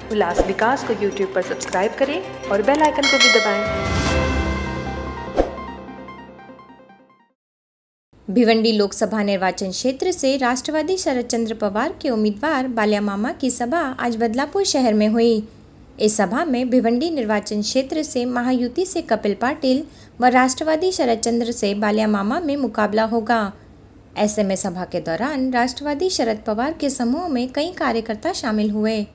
उल्लास विकास को YouTube पर subscribe करें और बेल आइकन को भी दबाएं। भिवंडी लोकसभा निर्वाचन क्षेत्र से राष्ट्रवादी शरद चंद्र पवार के उम्मीदवार बाल्या मामा की सभा आज बदलापुर शहर में हुई। इस सभा में भिवंडी निर्वाचन क्षेत्र से महायुति से कपिल पाटिल व राष्ट्रवादी शरद चंद्र से बाल्या मामा में मुकाबला होगा। ऐसे में सभा के दौरान राष्ट्रवादी शरद पवार के समूह में कई कार्यकर्ता शामिल हुए,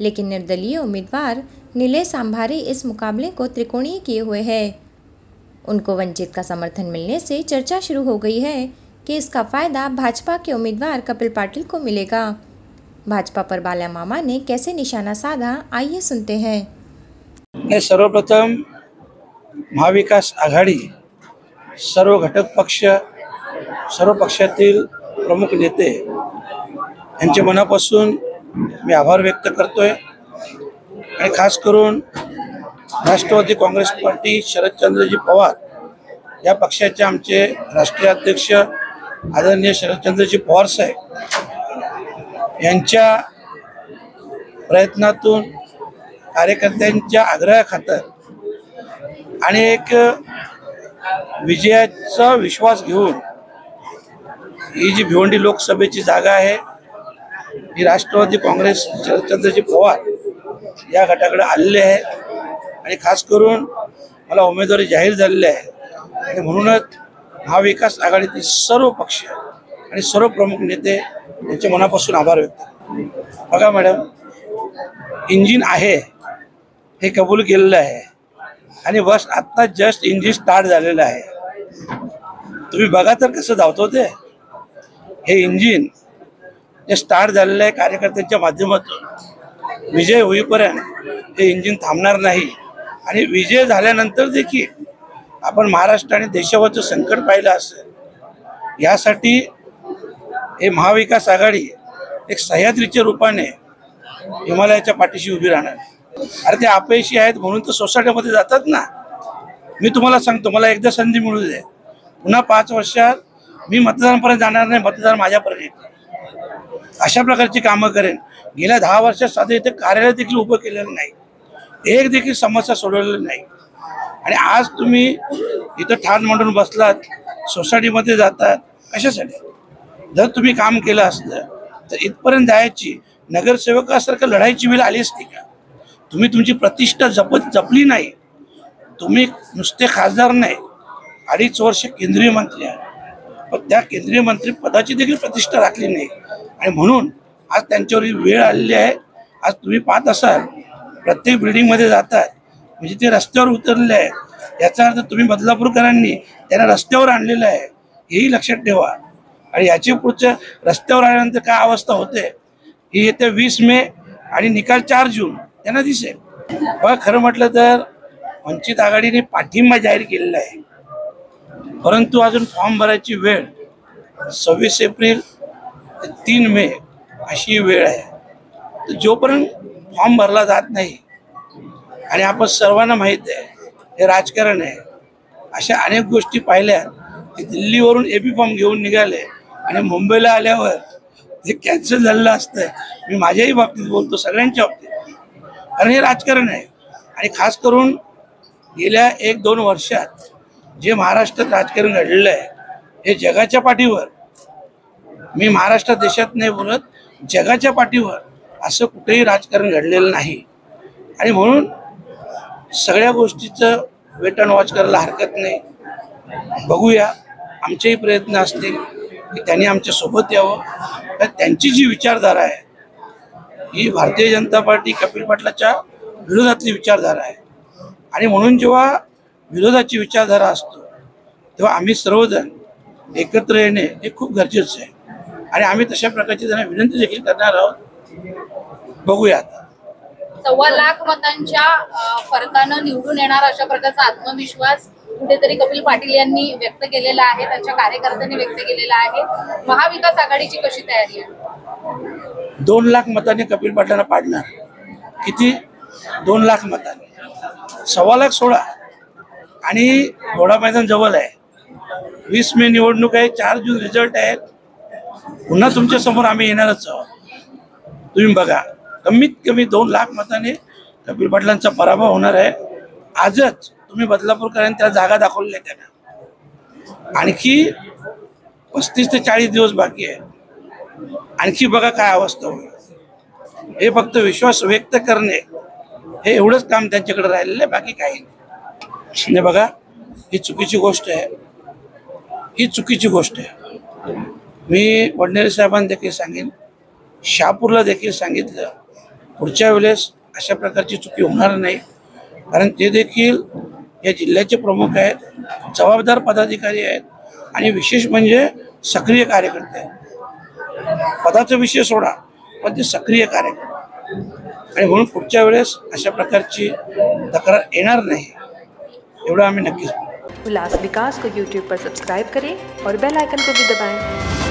लेकिन निर्दलीय उम्मीदवार नीलेश आंभारे इस मुकाबले को त्रिकोणीय किए हुए हैं। उनको वंचित का समर्थन मिलने से चर्चा शुरू हो गई है कि इसका फायदा भाजपा के उम्मीदवार कपिल पाटिल को मिलेगा। भाजपा पर बाल्या मामा ने कैसे निशाना साधा, आइए सुनते हैं। सर्वप्रथम महाविकास आघाडी सर्व घटक पक्ष, सर्व पक्षातील प्रमुख नेते यांचे मनापासून मी आभार व्यक्त करतोय आणि खास करून राष्ट्रवादी काँग्रेस पार्टी शरदचंद्रजी पवार या पक्षाचे आमचे राष्ट्रीय अध्यक्ष आदरणीय शरदचंद्रजी पवार साहेब यांच्या प्रयत्नातून, कार्यकर्त्यांच्या आग्रहाखातर आणि एक विजयाचा विश्वास घेऊन ही जी भिवंडी लोकसभेची जागा आहे ही राष्ट्रवादी काँग्रेस शरदचंद्रजी पवार या गटाकडे आलेले आहे आणि खास करून मला उमेदवारी जाहीर झालेली आहे आणि म्हणूनच महाविकास आघाडीतील सर्व पक्ष आणि सर्व प्रमुख नेते यांचे मनापासून आभार व्यक्त करतो। बघा मॅडम, इंजिन आहे हे कबूल केलेलं आहे आणि बस आत्ता जस्ट इंजिन स्टार्ट झालेलं आहे। तुम्ही बघा तर कसं धावतो ते, हे इंजिन जे स्टार्ट झालेलं आहे कार्यकर्त्यांच्या माध्यमातून विजय होईपर्यंत हे इंजिन थांबणार नाही आणि विजय झाल्यानंतर देखील आपण महाराष्ट्र आणि देशावरचं संकट पाहिलं असेल, यासाठी हे महाविकास आघाडी एक सह्याद्रीच्या रूपाने हिमालयाच्या पाठीशी उभी राहणार। अरे ते अपयशी आहेत म्हणून तर सोसायटीमध्ये जातात ना। मी तुम्हाला सांगतो, मला एकदा संधी मिळू दे, पुन्हा 5 वर्षात मी मतदारांपर्यंत जाणार नाही, मतदार माझ्यापर्यंत येतील अशा प्रकारची कामं करेन। गेल्या 10 वर्षात साधे इथे कार्यालय देखील उभं केलेलं नाही, एक देखील समस्या सोडवलेली नाही आणि आज तुम्ही इथं ठाण मांडून बसलात, सोसायटीमध्ये जातात कशासाठी? जर तुम्ही काम केलं असतं तर इथपर्यंत जायची नगरसेवकासारखं लढायची वेळ आली असती का? तुम्ही तुमची प्रतिष्ठा जपली नाही। तुम्ही नुसते खासदार नाही, 2.5 वर्ष केंद्रीय मंत्री आहे, पण त्या केंद्रीय मंत्री पदाची देखील प्रतिष्ठा राखली नाही आणि म्हणून आज त्यांच्यावर वेळ आलेली आहे। आज तुम्ही पाहत असाल प्रत्येक बिल्डिंगमध्ये जातात म्हणजे ते रस्त्यावर उतरले आहेत, याचा अर्थ तुम्ही बदलापूरकरांनी त्यांना रस्त्यावर आणलेलं आहे, हेही लक्षात ठेवा। आणि याची पुढच्या रस्त्यावर आल्यानंतर काय अवस्था होते ही येत्या 20 मे आणि निकाल 4 जून त्यांना दिसेल। बघा, खरं म्हटलं तर वंचित आघाडीने पाठिंबा जाहीर केलेला आहे, परंतु अजून फॉर्म भरायची वेळ 26 एप्रिल ते 3 मे अशी वेळ आहे। तर जोपर्यंत फॉर्म भरला जात नाही, आणि आपण सर्वांना माहीत आहे हे राजकारण आहे, अशा अनेक गोष्टी पाहिल्या की दिल्लीवरून एपी फॉर्म घेऊन निघाले आणि मुंबईला आल्यावर ते कॅन्सल झालेलं असतं। मी माझ्याही बाबतीत बोलतो, सगळ्यांच्या बाबतीत, कारण हे राजकारण आहे। आणि खास करून गेल्या 1-2 वर्षात जे महाराष्ट्रात राजकारण घडलेलं आहे हे जगाच्या पाठीवर, मी महाराष्ट्र देशात नाही बोलत, जगाच्या पाठीवर असं कुठेही राजकारण घडलेलं नाही आणि म्हणून सगळ्या गोष्टीचं वेट अँड वॉच करायला हरकत नाही। बघूया, आमचेही प्रयत्न असतील की त्यांनी आमच्या सोबत यावं, तर त्यांची जी विचारधारा आहे ही भारतीय जनता पार्टी कपिल पाटलाच्या विरोधातली विचारधारा आहे आणि म्हणून जेव्हा विरोधाची विचारधारा असतो तेव्हा आम्ही सर्वजण एकत्र येणे हे खूप गरजेचं आहे आणि आम्ही तशा प्रकारची त्यांना विनंती देखील करणार आहोत। बघूया, 1.25 लाख मतांच्या फरकानं निवडून येणार अशा प्रकारचा आत्मविश्वास कुठेतरी कपिल पाटील यांनी व्यक्त केलेला आहे, त्यांच्या कार्यकर्त्यांनी व्यक्त केलेला आहे। महाविकास आघाडीची कशी तयारी आहे? 2 लाख मतांनी कपिल पाटलांना पाडणार। किती? 2 लाख मतांनी, 1.25 लाख सोडा आणि घोडा मैदान जवळ आहे। 20 मे निवडणूक आहे, 4 जून रिझल्ट आहे, पुन्हा तुमच्या समोर आम्ही येणारच आहोत। तुम्ही बघा, कमीत कमी 2 लाख मताने कपिल पाटलांचा पराभव होणार आहे. आजच तुम्ही बदलापूरकरांनी त्याला जागा दाखवलेल्या त्यांना. आणखी 35 ते 40 दिवस बाकी आहे. आणखी बघा काय अवस्था होईल. हे फक्त विश्वास व्यक्त करणे हे एवढंच काम त्यांच्याकडे राहिलेलं आहे, बाकी काही नाही. बघा, ही चुकीची गोष्ट आहे. ही चुकीची गोष्ट आहे. मी वडनेरे साहेबांना देखील सांगेन, शहापूरला देखील सांगितलं, पुढच्या वेळेस अशा प्रकारची चुकी होणार नाही. कारण ते देखील या जिल्ह्याचे प्रमुख आहेत, जबाबदार पदाधिकारी आहेत आणि विशेष म्हणजे सक्रिय कार्यकर्ते आहेत. पदाचा विषय सोडा, पण ते सक्रिय कार्यकर्ते आणि म्हणून पुढच्या वेळेस अशा प्रकारची तक्रार येणार नाही एवढं आम्ही नक्कीच. उल्लास विकास को YouTube पर सब्सक्राइब करें और बेल आइकन को भी दबाएं।